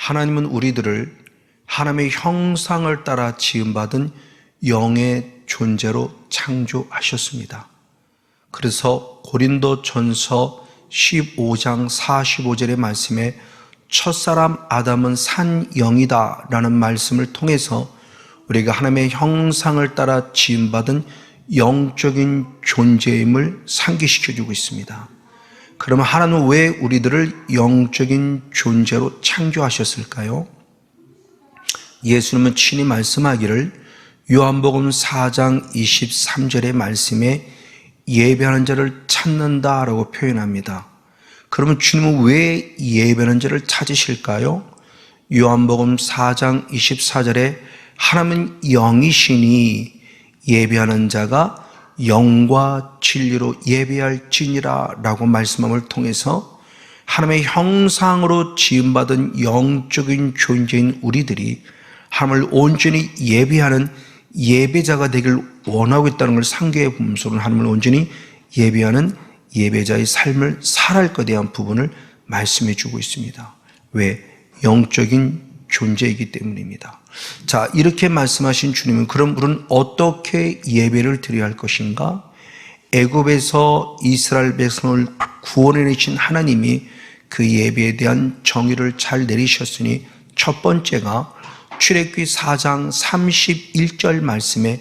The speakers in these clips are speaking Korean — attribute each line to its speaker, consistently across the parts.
Speaker 1: 하나님은 우리들을 하나님의 형상을 따라 지음받은 영의 존재로 창조하셨습니다. 그래서 고린도전서 15장 45절의 말씀에 첫사람 아담은 산 영이다 라는 말씀을 통해서 우리가 하나님의 형상을 따라 지음받은 영적인 존재임을 상기시켜주고 있습니다. 그러면 하나님은 왜 우리들을 영적인 존재로 창조하셨을까요? 예수님은 친히 말씀하기를 요한복음 4장 23절의 말씀에 예배하는 자를 찾는다라고 표현합니다. 그러면 주님은 왜 예배하는 자를 찾으실까요? 요한복음 4장 24절에 하나님은 영이시니 예배하는 자가 영과 진리로 예배할지니라 라고 말씀함을 통해서 하나님의 형상으로 지음받은 영적인 존재인 우리들이 하나님을 온전히 예배하는 예배자가 되길 원하고 있다는 걸 상계의 분수로 하나님을 온전히 예배하는 예배자의 삶을 살아갈 것에 대한 부분을 말씀해 주고 있습니다. 왜? 영적인 존재이기 때문입니다. 자, 이렇게 말씀하신 주님은 그럼 우리는 어떻게 예배를 드려야 할 것인가? 애굽에서 이스라엘 백성을 구원해내신 하나님이 그 예배에 대한 정의를 잘 내리셨으니 첫 번째가 출애굽기 4장 31절 말씀에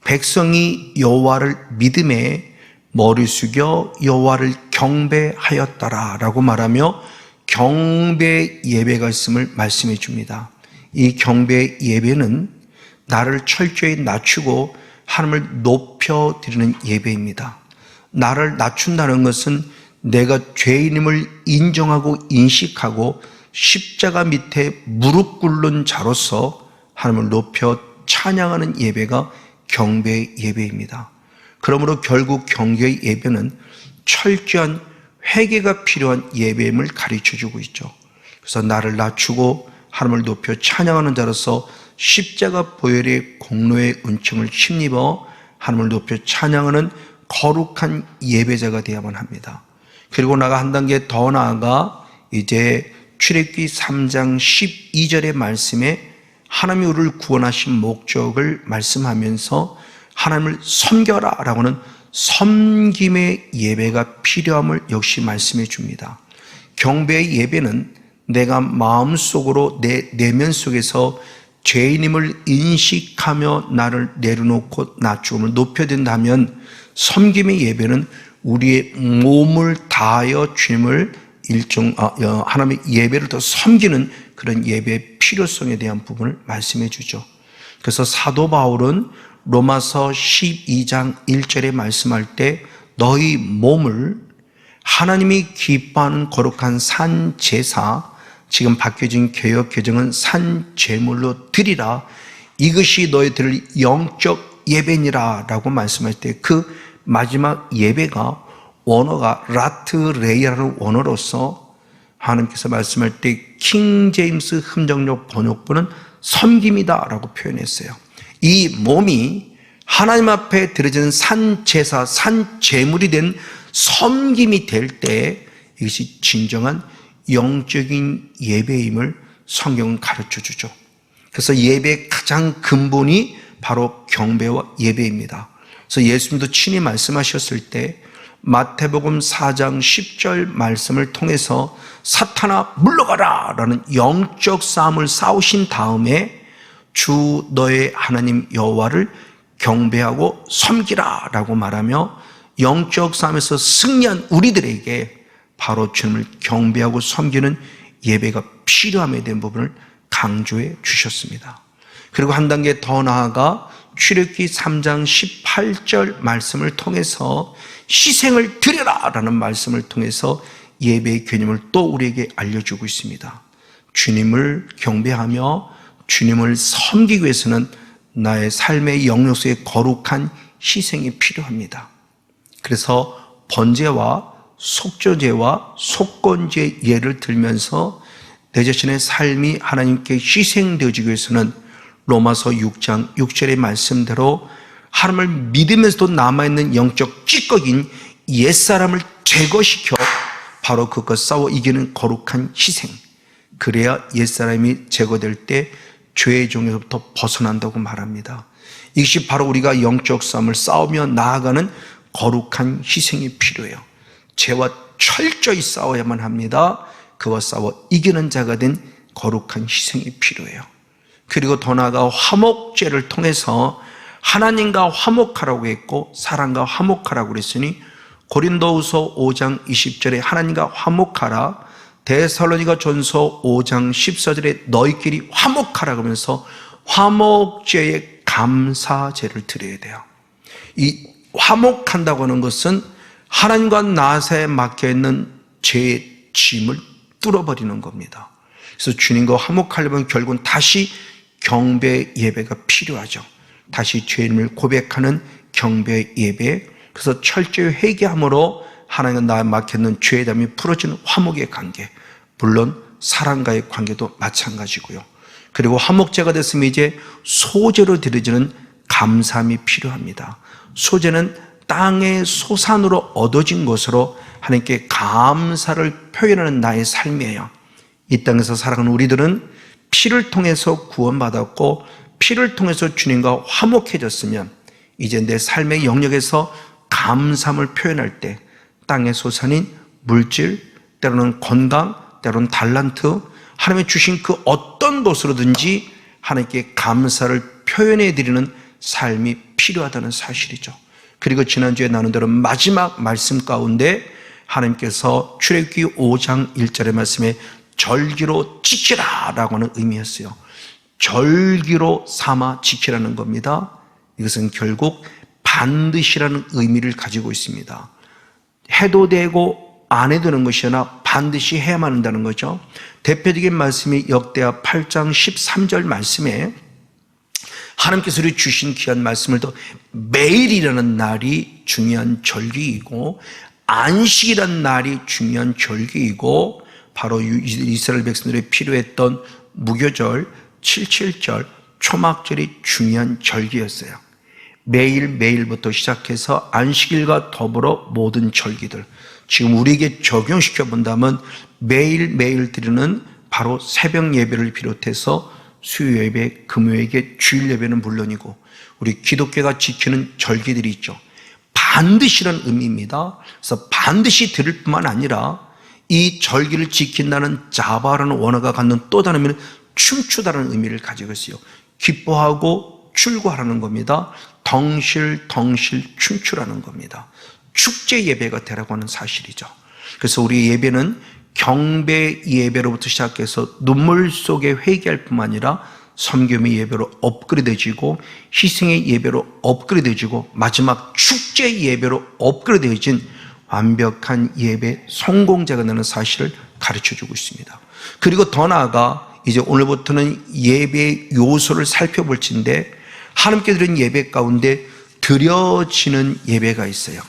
Speaker 1: 백성이 여호와를 믿음에 머리 숙여 여호와를 경배하였더라 라고 말하며 경배 예배가 있음을 말씀해 줍니다. 이 경배 예배는 나를 철저히 낮추고 하나님을 높여드리는 예배입니다. 나를 낮춘다는 것은 내가 죄인임을 인정하고 인식하고 십자가 밑에 무릎 꿇는 자로서 하나님을 높여 찬양하는 예배가 경배 예배입니다. 그러므로 결국 경배 예배는 철저한 회개가 필요한 예배임을 가르쳐주고 있죠. 그래서 나를 낮추고 하나님을 높여 찬양하는 자로서 십자가 보혈의 공로의 은총을 힘입어 하나님을 높여 찬양하는 거룩한 예배자가 되어야만 합니다. 그리고 나가 한 단계 더 나아가 이제 출애굽기 3장 12절의 말씀에 하나님이 우리를 구원하신 목적을 말씀하면서 하나님을 섬겨라 라고 하는 섬김의 예배가 필요함을 역시 말씀해 줍니다. 경배의 예배는 내가 마음속으로 내 내면 속에서 죄인임을 인식하며 나를 내려놓고 낮춤을 높여든다면 섬김의 예배는 우리의 몸을 다하여 주님을 하나님의 예배를 더 섬기는 그런 예배의 필요성에 대한 부분을 말씀해 주죠. 그래서 사도 바울은 로마서 12장 1절에 말씀할 때 너희 몸을 하나님이 기뻐하는 거룩한 산 제사, 지금 바뀌어진 개역 개정은 산 제물로 드리라, 이것이 너희들 영적 예배니라 라고 말씀할 때 그 마지막 예배가 원어가 라트레이라는 원어로서 하나님께서 말씀할 때 킹 제임스 흠정역 번역본은 섬김이다 라고 표현했어요. 이 몸이 하나님 앞에 드려지는 산 제사, 산 제물이 된 섬김이 될 때 이것이 진정한 영적인 예배임을 성경은 가르쳐 주죠. 그래서 예배의 가장 근본이 바로 경배와 예배입니다. 그래서 예수님도 친히 말씀하셨을 때 마태복음 4장 10절 말씀을 통해서 사탄아 물러가라 라는 영적 싸움을 싸우신 다음에 주 너의 하나님 여호와를 경배하고 섬기라 라고 말하며 영적 싸움에서 승리한 우리들에게 바로 주님을 경배하고 섬기는 예배가 필요함에 대한 부분을 강조해 주셨습니다. 그리고 한 단계 더 나아가 출애굽기 3장 18절 말씀을 통해서 희생을 드려라 라는 말씀을 통해서 예배의 개념을 또 우리에게 알려주고 있습니다. 주님을 경배하며 주님을 섬기기 위해서는 나의 삶의 영역 속에 거룩한 희생이 필요합니다. 그래서 번제와 속죄제와 속건제 예를 들면서 내 자신의 삶이 하나님께 희생되어지기 위해서는 로마서 6장 6절의 말씀대로 하나님을 믿으면서도 남아있는 영적 찌꺼기인 옛사람을 제거시켜 바로 그것과 싸워 이기는 거룩한 희생, 그래야 옛사람이 제거될 때 죄의 종에서부터 벗어난다고 말합니다. 이것이 바로 우리가 영적 싸움을 싸우며 나아가는 거룩한 희생이 필요해요. 죄와 철저히 싸워야만 합니다. 그와 싸워 이기는 자가 된 거룩한 희생이 필요해요. 그리고 더 나아가 화목제를 통해서 하나님과 화목하라고 했고 사람과 화목하라고 그랬으니 고린도후서 5장 20절에 하나님과 화목하라, 데살로니가 전서 5장 14절에 너희끼리 화목하라 그러면서 화목제의 감사제를 드려야 돼요. 이 화목한다고 하는 것은 하나님과 나 사이에 막혀있는 죄의 짐을 뚫어버리는 겁니다. 그래서 주님과 화목하려면 결국은 다시 경배 예배가 필요하죠. 다시 죄인을 고백하는 경배 예배, 그래서 철저히 회개함으로 하나님과 나에 막혀있는 죄의 담이 풀어지는 화목의 관계, 물론 사랑과의 관계도 마찬가지고요. 그리고 화목제가 됐으면 이제 소제로 드려지는 감사함이 필요합니다. 소제는 땅의 소산으로 얻어진 것으로 하나님께 감사를 표현하는 나의 삶이에요. 이 땅에서 살아가는 우리들은 피를 통해서 구원받았고 피를 통해서 주님과 화목해졌으면 이제 내 삶의 영역에서 감사함을 표현할 때 땅의 소산인 물질, 때로는 건강, 때로는 달란트, 하나님이 주신 그 어떤 것으로든지 하나님께 감사를 표현해 드리는 삶이 필요하다는 사실이죠. 그리고 지난주에 나눈 대로 마지막 말씀 가운데 하나님께서 출애굽기 5장 1절의 말씀에 절기로 지키라 라고 하는 의미였어요. 절기로 삼아 지키라는 겁니다. 이것은 결국 반드시라는 의미를 가지고 있습니다. 해도 되고 안 해도 되는 것이 아니라 반드시 해야만 한다는 거죠. 대표적인 말씀이 역대하 8장 13절 말씀에 하나님께서 우리 주신 귀한 말씀을 또 매일이라는 날이 중요한 절기이고 안식이라는 날이 중요한 절기이고 바로 이스라엘 백성들이 필요했던 무교절, 77절, 초막절이 중요한 절기였어요. 매일매일부터 시작해서 안식일과 더불어 모든 절기들, 지금 우리에게 적용시켜 본다면 매일매일 드리는 바로 새벽 예배를 비롯해서 수요 예배, 금요예배, 주일 예배는 물론이고 우리 기독교가 지키는 절기들이 있죠. 반드시라는 의미입니다. 그래서 반드시 드릴 뿐만 아니라 이 절기를 지킨다는 자바라는 원어가 갖는 또 다른 의미는 춤추다라는 의미를 가지고 있어요. 기뻐하고 출구하라는 겁니다. 덩실 춤추라는 겁니다. 축제 예배가 되라고 하는 사실이죠. 그래서 우리 예배는 경배 예배로부터 시작해서 눈물 속에 회개할 뿐만 아니라 섬김의 예배로 업그레이드해지고 희생의 예배로 업그레이드해지고 마지막 축제 예배로 업그레이드해진 완벽한 예배 성공자가 되는 사실을 가르쳐주고 있습니다. 그리고 더 나아가 이제 오늘부터는 예배의 요소를 살펴볼 텐데 하나님께 드린 예배 가운데 드려지는 예배가 있어요.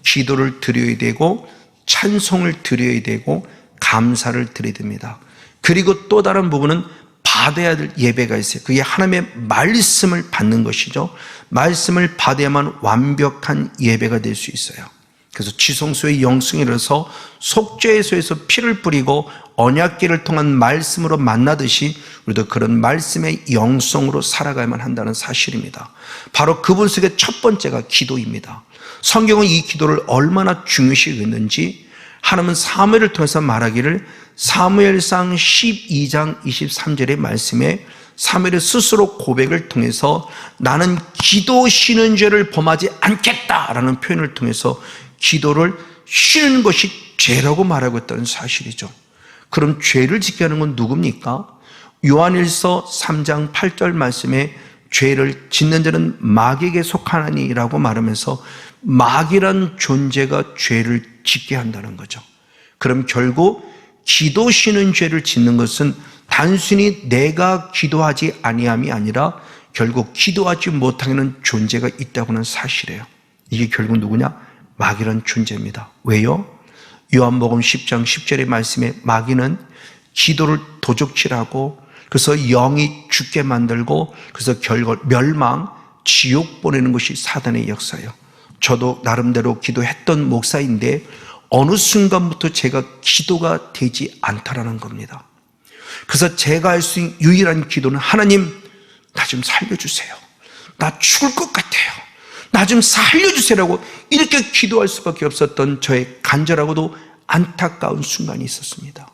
Speaker 1: 기도를 드려야 되고 찬송을 드려야 되고 감사를 드려야 됩니다. 그리고 또 다른 부분은 받아야 될 예배가 있어요. 그게 하나님의 말씀을 받는 것이죠. 말씀을 받아야만 완벽한 예배가 될 수 있어요. 그래서 지성소의 영성이라서 속죄소에서 피를 뿌리고 언약궤를 통한 말씀으로 만나듯이 우리도 그런 말씀의 영성으로 살아가야만 한다는 사실입니다. 바로 그분 속의 첫 번째가 기도입니다. 성경은 이 기도를 얼마나 중요시 여겼는지 하나님은 사무엘을 통해서 말하기를 사무엘상 12장 23절의 말씀에 사무엘이 스스로 고백을 통해서 나는 기도 쉬는 죄를 범하지 않겠다라는 표현을 통해서 기도를 쉬는 것이 죄라고 말하고 있다는 사실이죠. 그럼 죄를 지게 하는 건 누굽니까? 요한일서 3장 8절 말씀에 죄를 짓는 자는 마귀에게 속하나니라고 말하면서 마귀란 존재가 죄를 짓게 한다는 거죠. 그럼 결국 기도 쉬는 죄를 짓는 것은 단순히 내가 기도하지 아니함이 아니라 결국 기도하지 못하는 존재가 있다고 하는 사실이에요. 이게 결국 누구냐? 마귀란 존재입니다. 왜요? 요한복음 10장 10절의 말씀에 마귀는 기도를 도적질하고 그래서 영이 죽게 만들고 그래서 결국 멸망, 지옥 보내는 것이 사단의 역사예요. 저도 나름대로 기도했던 목사인데 어느 순간부터 제가 기도가 되지 않다라는 겁니다. 그래서 제가 할 수 있는 유일한 기도는 하나님, 나 좀 살려주세요. 나 죽을 것 같아요. 나 좀 살려주세요라고 이렇게 기도할 수밖에 없었던 저의 간절하고도 안타까운 순간이 있었습니다.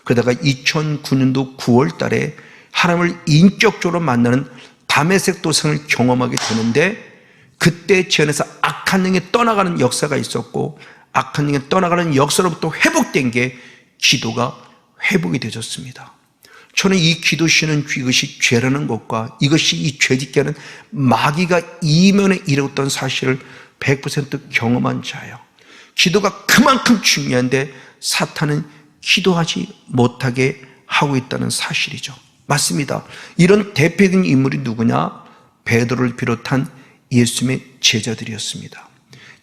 Speaker 1: 그러다가 2009년도 9월 달에 하나님을 인격적으로 만나는 다메섹 도상을 경험하게 되는데, 그때 제 안에서 악한 영이 떠나가는 역사가 있었고, 악한 영이 떠나가는 역사로부터 회복된 게 기도가 회복이 되었습니다. 저는 이 기도 쉬는 이것이 죄라는 것과 이것이 이 죄짓게 하는 마귀가 이면에 이르렀던 사실을 100% 경험한 자예요. 기도가 그만큼 중요한데 사탄은 기도하지 못하게 하고 있다는 사실이죠. 맞습니다. 이런 대표적인 인물이 누구냐? 베드로를 비롯한 예수님의 제자들이었습니다.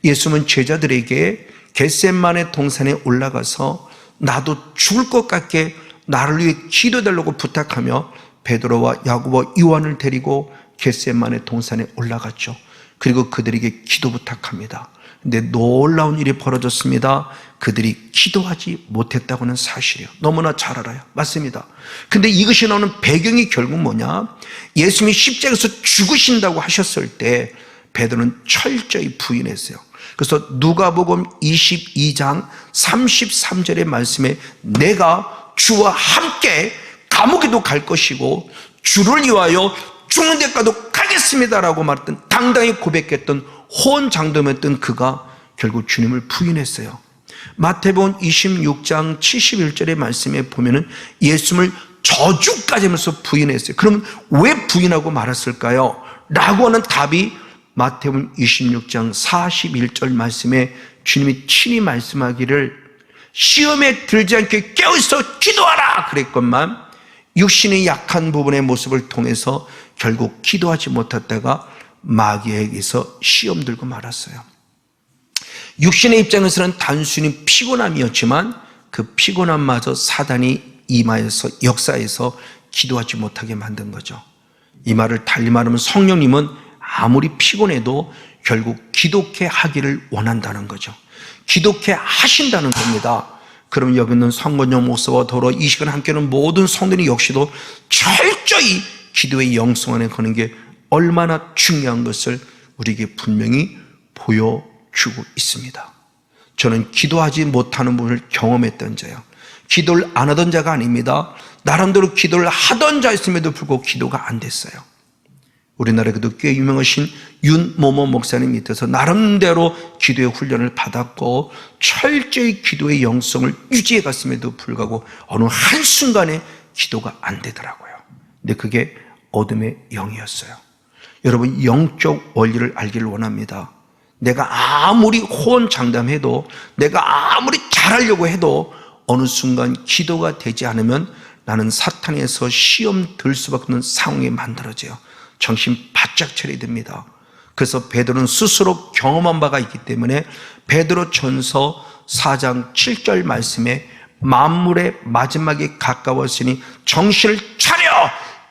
Speaker 1: 예수님은 제자들에게 겟세마네 동산에 올라가서 나도 죽을 것 같게 나를 위해 기도해달라고 부탁하며 베드로와 야고보, 요한을 데리고 겟세마네 동산에 올라갔죠. 그리고 그들에게 기도 부탁합니다. 근데 놀라운 일이 벌어졌습니다. 그들이 기도하지 못했다고 하는 사실이에요. 너무나 잘 알아요. 맞습니다. 근데 이것이 나오는 배경이 결국 뭐냐? 예수님이 십자가에서 죽으신다고 하셨을 때 베드로는 철저히 부인했어요. 그래서 누가복음 22장 33절의 말씀에 내가 주와 함께 감옥에도 갈 것이고 주를 위하여 죽는 데까지도 가겠습니다라고 말했던, 당당히 고백했던 호언장담했던 그가 결국 주님을 부인했어요. 마태복음 26장 71절의 말씀에 보면은 예수님을 저주까지 하면서 부인했어요. 그러면 왜 부인하고 말았을까요? 라고 하는 답이 마태복음 26장 41절 말씀에 주님이 친히 말씀하기를 시험에 들지 않게 깨어있어 기도하라 그랬건만 육신의 약한 부분의 모습을 통해서 결국 기도하지 못했다가 마귀에게서 시험 들고 말았어요. 육신의 입장에서는 단순히 피곤함이었지만 그 피곤함마저 사단이 이마에서 역사에서 기도하지 못하게 만든 거죠. 이 말을 달리 말하면 성령님은 아무리 피곤해도 결국 기독해 하기를 원한다는 거죠. 기독해 하신다는 겁니다. 그럼 여기 있는 성건영 목사와 더불어 이 시간 함께하는 모든 성도님 역시도 철저히 기도의 영성 안에 거는 게 얼마나 중요한 것을 우리에게 분명히 보여주고 있습니다. 저는 기도하지 못하는 분을 경험했던 자예요. 기도를 안 하던 자가 아닙니다. 나름대로 기도를 하던 자였음에도 불구하고 기도가 안 됐어요. 우리나라에도 꽤 유명하신 윤모모 목사님 밑에서 나름대로 기도의 훈련을 받았고 철저히 기도의 영성을 유지해 갔음에도 불구하고 어느 한순간에 기도가 안 되더라고요. 근데 그게 어둠의 영이었어요. 여러분, 영적 원리를 알기를 원합니다. 내가 아무리 호언장담해도, 내가 아무리 잘하려고 해도 어느 순간 기도가 되지 않으면 나는 사탄에서 시험 들 수밖에 없는 상황이 만들어져요. 정신 바짝 차려야 됩니다. 그래서 베드로는 스스로 경험한 바가 있기 때문에 베드로전서 4장 7절 말씀에 만물의 마지막에 가까웠으니 정신을 차려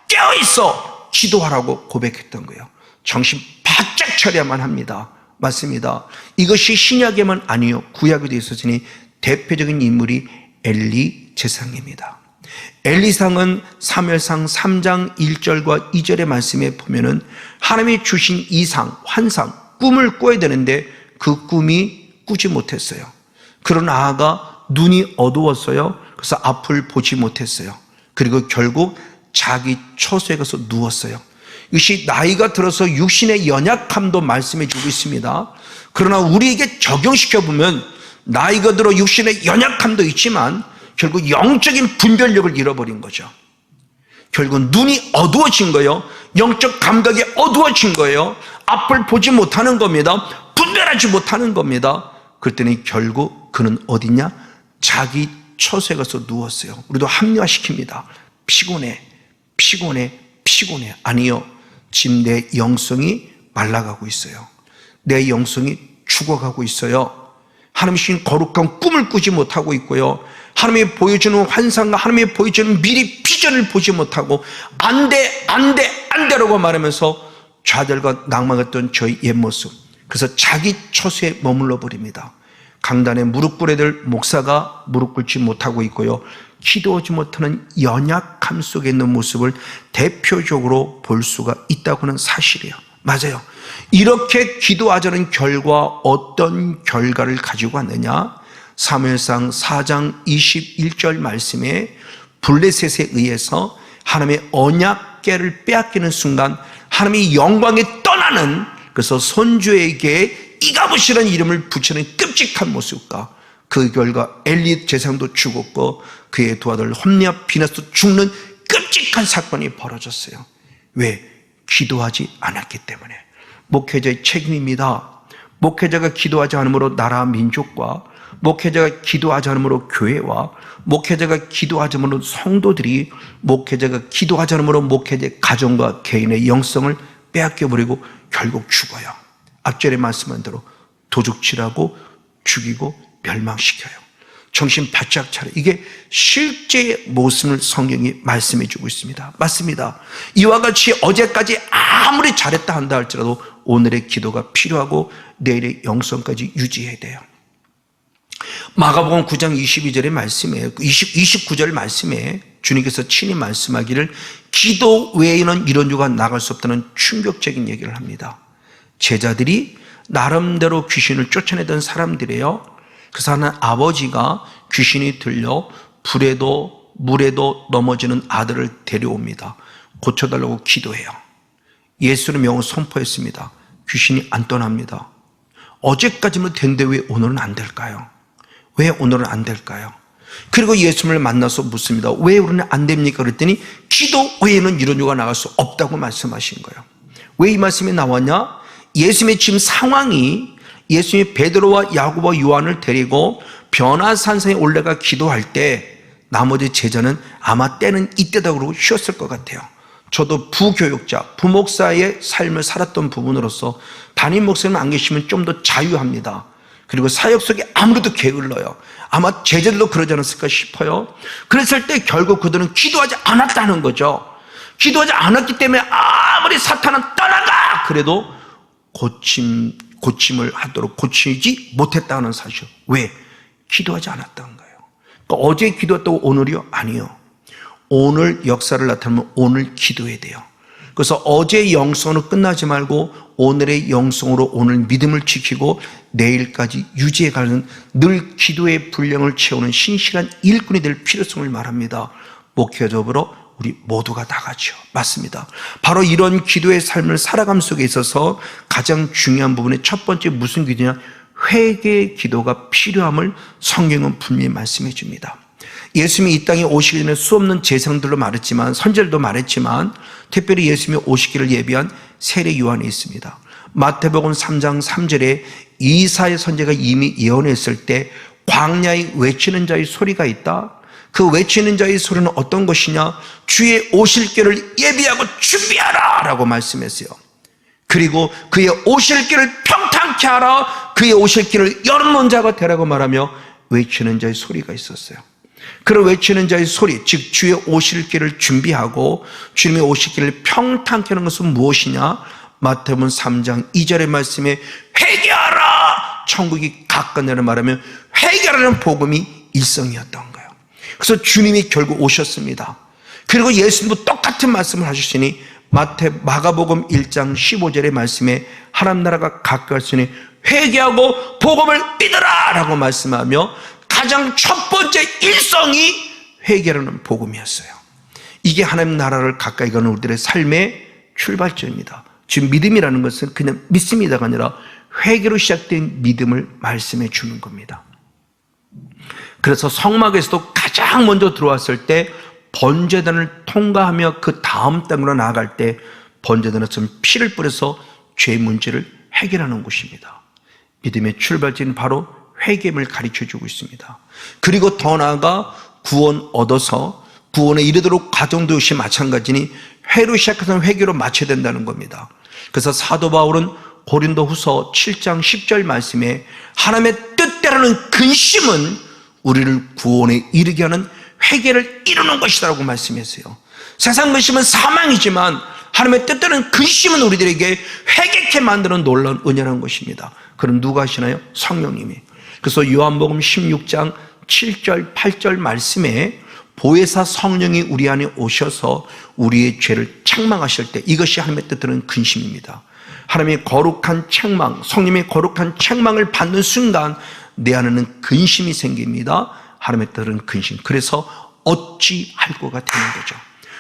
Speaker 1: 깨어있어 기도하라고 고백했던 거예요. 정신 바짝 차려야만 합니다. 맞습니다. 이것이 신약에만 아니요 구약에도 있었으니 대표적인 인물이 엘리 제사장입니다. 엘리상은 사무엘상 3장 1절과 2절의 말씀에 보면은 하나님이 주신 이상, 환상, 꿈을 꿔야 되는데 그 꿈이 꾸지 못했어요. 그런 아가 눈이 어두웠어요. 그래서 앞을 보지 못했어요. 그리고 결국 자기 처소에 가서 누웠어요. 이것이 나이가 들어서 육신의 연약함도 말씀해 주고 있습니다. 그러나 우리에게 적용시켜 보면 나이가 들어 육신의 연약함도 있지만 결국 영적인 분별력을 잃어버린 거죠. 결국 눈이 어두워진 거예요. 영적 감각이 어두워진 거예요. 앞을 보지 못하는 겁니다. 분별하지 못하는 겁니다. 그랬더니 결국 그는 어디냐? 자기 처소에 가서 누웠어요. 우리도 합리화시킵니다. 피곤해. 아니요. 지금 내 영성이 말라가고 있어요. 내 영성이 죽어가고 있어요. 하나님이 주신 거룩한 꿈을 꾸지 못하고 있고요. 하나님이 보여주는 환상과 하나님이 보여주는 미리 비전을 보지 못하고 안 돼라고 말하면서 좌절과 낭망했던 저의 옛 모습. 그래서 자기 처소에 머물러 버립니다. 강단에 무릎 꿇어야 될 목사가 무릎 꿇지 못하고 있고요. 기도하지 못하는 연약함 속에 있는 모습을 대표적으로 볼 수가 있다고 하는 사실이에요. 맞아요. 이렇게 기도하자는 결과 어떤 결과를 가지고 왔느냐? 사무엘상 4장 21절 말씀에 블레셋에 의해서 하나님의 언약궤를 빼앗기는 순간 하나님의 영광에 떠나는, 그래서 손주에게 이가봇이라는 이름을 붙이는 끔찍한 모습과 그 결과 엘리 제사장도 죽었고 그의 두 아들 홈리와 비나스도 죽는 끔찍한 사건이 벌어졌어요. 왜? 기도하지 않았기 때문에. 목회자의 책임입니다. 목회자가 기도하지 않으므로 나라와 민족과, 목회자가 기도하지 않으므로 교회와, 목회자가 기도하지 않으므로 성도들이, 목회자가 기도하지 않으므로 목회자의 가정과 개인의 영성을 빼앗겨버리고 결국 죽어요. 앞절에 말씀한 대로 도둑질하고 죽이고 멸망시켜요. 정신 바짝 차려. 이게 실제의 모습을 성경이 말씀해 주고 있습니다. 맞습니다. 이와 같이 어제까지 아무리 잘했다 한다 할지라도 오늘의 기도가 필요하고 내일의 영성까지 유지해야 돼요. 마가복음 9장 22절의 말씀에 29절 말씀에 주님께서 친히 말씀하기를 기도 외에는 이런 유가 나갈 수 없다는 충격적인 얘기를 합니다. 제자들이 나름대로 귀신을 쫓아내던 사람들이에요. 그래서 하는 아버지가 귀신이 들려 불에도 물에도 넘어지는 아들을 데려옵니다. 고쳐달라고 기도해요. 예수의 명을 선포했습니다. 귀신이 안 떠납니다. 어제까지는 된데 왜 오늘은 안 될까요? 왜 오늘은 안 될까요? 그리고 예수님을 만나서 묻습니다. 왜 우리는 안 됩니까? 그랬더니 기도 외에는 이런 유가 나갈 수 없다고 말씀하신 거예요. 왜 이 말씀이 나왔냐? 예수님의 지금 상황이, 예수님이 베드로와 야고보와 요한을 데리고 변화산성에 올라가 기도할 때 나머지 제자는 아마 때는 이때다 그러고 쉬었을 것 같아요. 저도 부교육자, 부목사의 삶을 살았던 부분으로서 담임 목사님 안 계시면 좀 더 자유합니다. 그리고 사역 속에 아무래도 게을러요. 아마 제자들도 그러지 않았을까 싶어요. 그랬을 때 결국 그들은 기도하지 않았다는 거죠. 기도하지 않았기 때문에 아무리 사탄은 떠나가! 그래도 고침을 하도록 고치지 못했다는 사실. 왜? 기도하지 않았다는 거예요. 그러니까 어제 기도했다고 오늘이요? 아니요. 오늘 역사를 나타내면 오늘 기도해야 돼요. 그래서 어제의 영성으로 끝나지 말고 오늘의 영성으로 오늘 믿음을 지키고 내일까지 유지해가는 늘 기도의 분량을 채우는 신실한 일꾼이 될 필요성을 말합니다. 목회적으로 우리 모두가 다 같이요. 맞습니다. 바로 이런 기도의 삶을 살아감 속에 있어서 가장 중요한 부분의 첫 번째 무슨 기도냐? 회개의 기도가 필요함을 성경은 분명히 말씀해 줍니다. 예수님이 이 땅에 오시기 전에 수없는 제사장들로 말했지만, 선지자들도 말했지만 특별히 예수님이 오시기를 예비한 세례 요한이 있습니다. 마태복음 3장 3절에 이사야 선지자가 이미 예언했을 때 광야에 외치는 자의 소리가 있다. 그 외치는 자의 소리는 어떤 것이냐? 주의 오실 길을 예비하고 준비하라 라고 말씀했어요. 그리고 그의 오실 길을 평탄케 하라, 그의 오실 길을 열어놓은 자가 되라고 말하며 외치는 자의 소리가 있었어요. 그런 외치는 자의 소리, 즉 주의 오실 길을 준비하고 주님의 오실 길을 평탄케 하는 것은 무엇이냐? 마태복음 3장 2절의 말씀에 회개하라, 천국이 가까이라는 말하면 회개하라는 복음이 일성이었던 거예요. 그래서 주님이 결국 오셨습니다. 그리고 예수님도 똑같은 말씀을 하셨으니 마가복음 1장 15절의 말씀에 하나님 나라가 가까이 왔으니 회개하고 복음을 믿으라 라고 말씀하며 가장 첫 번째 일성이 회개라는 복음이었어요. 이게 하나님 나라를 가까이 가는 우리들의 삶의 출발점입니다. 지금 믿음이라는 것은 그냥 믿습니다가 아니라 회개로 시작된 믿음을 말씀해 주는 겁니다. 그래서 성막에서도 가장 먼저 들어왔을 때 번제단을 통과하며 그 다음 단계로 나아갈 때 번제단에서는 피를 뿌려서 죄의 문제를 해결하는 곳입니다. 믿음의 출발지는 바로 회개를 가르쳐주고 있습니다. 그리고 더 나아가 구원 얻어서 구원에 이르도록 과정도 역시 마찬가지니 회로 시작해서 회개로 마쳐야 된다는 겁니다. 그래서 사도 바울은 고린도후서 7장 10절 말씀에 하나님의 뜻대로는 근심은 우리를 구원에 이르게 하는 회개를 이루는 것이라고 말씀했어요. 세상 근심은 사망이지만 하나님의 뜻대로는 근심은 우리들에게 회개케 만드는 놀라운 은혜라는 것입니다. 그럼 누가 하시나요? 성령님이. 그래서 요한복음 16장 7절 8절 말씀에 보혜사 성령이 우리 안에 오셔서 우리의 죄를 책망하실 때 이것이 하나님의 뜻대로는 근심입니다. 하나님의 거룩한 책망, 성령의 거룩한 책망을 받는 순간 내 안에는 근심이 생깁니다. 하나님의 뜻은 근심. 그래서 어찌할꼬가 되는 거죠.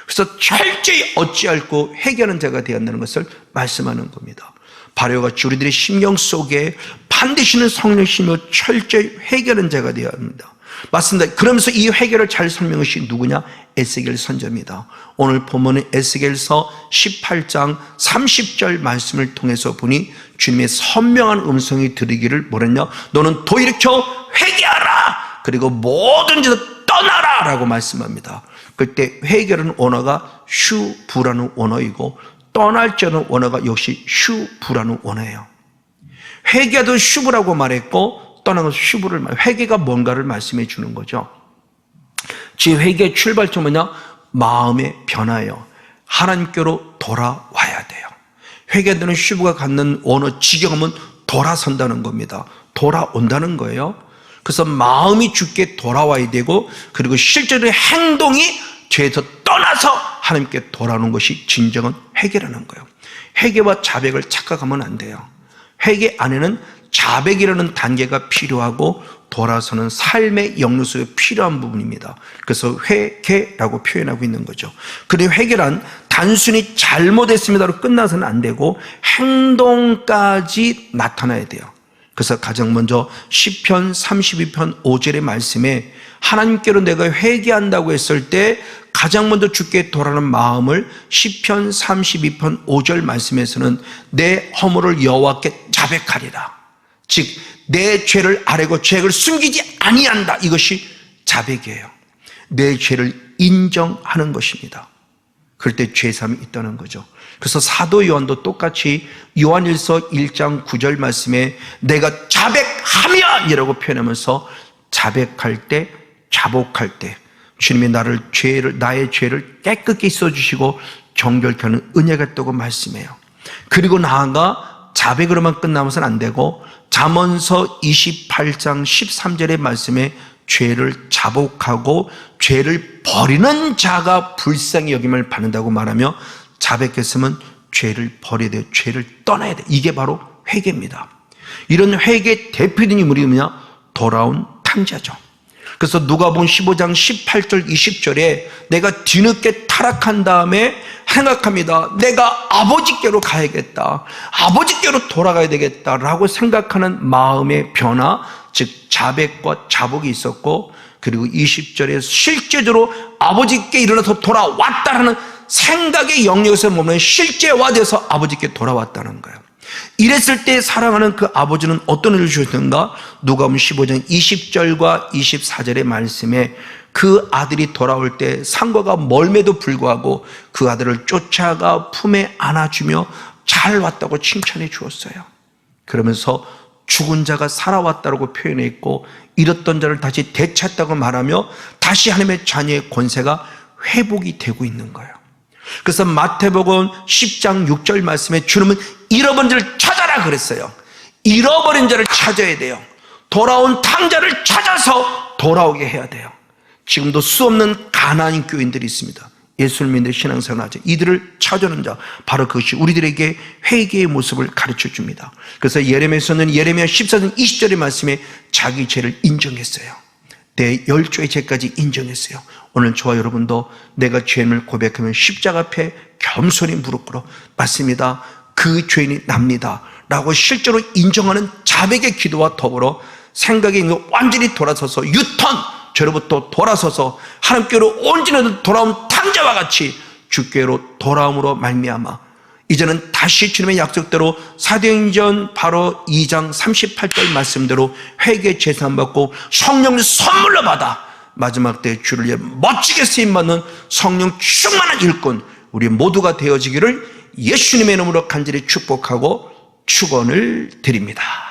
Speaker 1: 그래서 철저히 어찌할꼬 회개하는 자가 되었다는 것을 말씀하는 겁니다. 바로와 같이 우리들의 심령 속에 반드시는 성령이시며 철저히 회개하는 자가 되어야 합니다. 맞습니다. 그러면서 이 회개를 잘 설명한 것이 누구냐? 에스겔 선지자입니다. 오늘 본문은 에스겔서 18장 30절 말씀을 통해서 보니 주님의 선명한 음성이 들리기를 뭐랬냐? 너는 돌이켜 회개하라! 그리고 모든 짓을 떠나라! 라고 말씀합니다. 그때 회개라는 원어가 슈부라는 원어이고 떠날 자는 원어가 역시 슈부라는 원어예요. 회개도 슈부라고 말했고 떠나는 슈부를 회개가 뭔가를 말씀해 주는 거죠. 제 회개의 출발점은 뭐냐? 마음의 변화예요. 하나님께로 돌아와야 돼요. 회개되는 슈부가 갖는 원어 직역하면 돌아선다는 겁니다. 돌아온다는 거예요. 그래서 마음이 주께 돌아와야 되고 그리고 실제로 행동이 죄에서 떠나서 하나님께 돌아오는 것이 진정한 회개라는 거예요. 회개와 자백을 착각하면 안 돼요. 회개 안에는 자백이라는 단계가 필요하고 돌아서는 삶의 영역 속에 필요한 부분입니다. 그래서 회개라고 표현하고 있는 거죠. 그리고 회개란 단순히 잘못했습니다로 끝나서는 안 되고 행동까지 나타나야 돼요. 그래서 가장 먼저 시편 32편 5절의 말씀에 하나님께로 내가 회개한다고 했을 때 가장 먼저 주께 돌아오는 마음을 시편 32편 5절 말씀에서는 내 허물을 여호와께 자백하리라. 즉 내 죄를 아뢰고 죄를 숨기지 아니한다. 이것이 자백이에요. 내 죄를 인정하는 것입니다. 그럴 때 죄사함이 있다는 거죠. 그래서 사도 요한도 똑같이 요한일서 1장 9절 말씀에 내가 자백하면 이라고 표현하면서 자백할 때 자복할 때 주님이 나의 죄를 깨끗게 씻어주시고 정결케 하는 은혜가 있다고 말씀해요. 그리고 나아가 자백으로만 끝나면서는 안 되고 잠언서 28장 13절의 말씀에 죄를 자복하고 죄를 버리는 자가 불쌍히 여김을 받는다고 말하며 자백했으면 죄를 버려야 돼요. 죄를 떠나야 돼요. 이게 바로 회개입니다. 이런 회개의 대표적인 인물이 뭐냐? 돌아온 탕자죠. 그래서 누가복음 15장 18절 20절에 내가 뒤늦게 타락한 다음에 생각합니다. 내가 아버지께로 가야겠다. 아버지께로 돌아가야 되겠다라고 생각하는 마음의 변화, 즉 자백과 자복이 있었고 그리고 20절에 실제적으로 아버지께 일어나서 돌아왔다라는 생각의 영역에서 보면 실제화돼서 아버지께 돌아왔다는 거예요. 이랬을 때 사랑하는 그 아버지는 어떤 일을 주셨는가? 누가복음 15장 20절과 24절의 말씀에 그 아들이 돌아올 때 상과가 멀매도 불구하고 그 아들을 쫓아가 품에 안아주며 잘 왔다고 칭찬해 주었어요. 그러면서 죽은 자가 살아왔다고 표현했고 잃었던 자를 다시 되찾았다고 말하며 다시 하나님의 자녀의 권세가 회복이 되고 있는 거예요. 그래서 마태복음 10장 6절 말씀에 주님은 잃어버린 자를 찾아라 그랬어요. 잃어버린 자를 찾아야 돼요. 돌아온 탕자를 찾아서 돌아오게 해야 돼요. 지금도 수없는 가나안 교인들이 있습니다. 예수를 믿는 신앙생활하죠. 이들을 찾아오는 자, 바로 그것이 우리들에게 회개의 모습을 가르쳐 줍니다. 그래서 예레미야서는 예레미야 14장 20절의 말씀에 자기 죄를 인정했어요. 내 열조의 죄까지 인정했어요. 오늘 저와 여러분도 내가 죄를 고백하면 십자가 앞에 겸손히 무릎 꿇어 맞습니다. 그 죄인이 납니다 라고 실제로 인정하는 자백의 기도와 더불어 생각이 완전히 돌아서서 유턴, 죄로부터 돌아서서 하나님께로 온전히 돌아온 탕자와 같이 주께로 돌아옴으로 말미암아 이제는 다시 주님의 약속대로 사도행전 바로 2장 38절 말씀대로 회개 제사함 받고 성령을 선물로 받아 마지막 때 주를 위해 멋지게 쓰임받는 성령 충만한 일꾼 우리 모두가 되어지기를 예수님의 이름으로 간절히 축복하고 축원을 드립니다.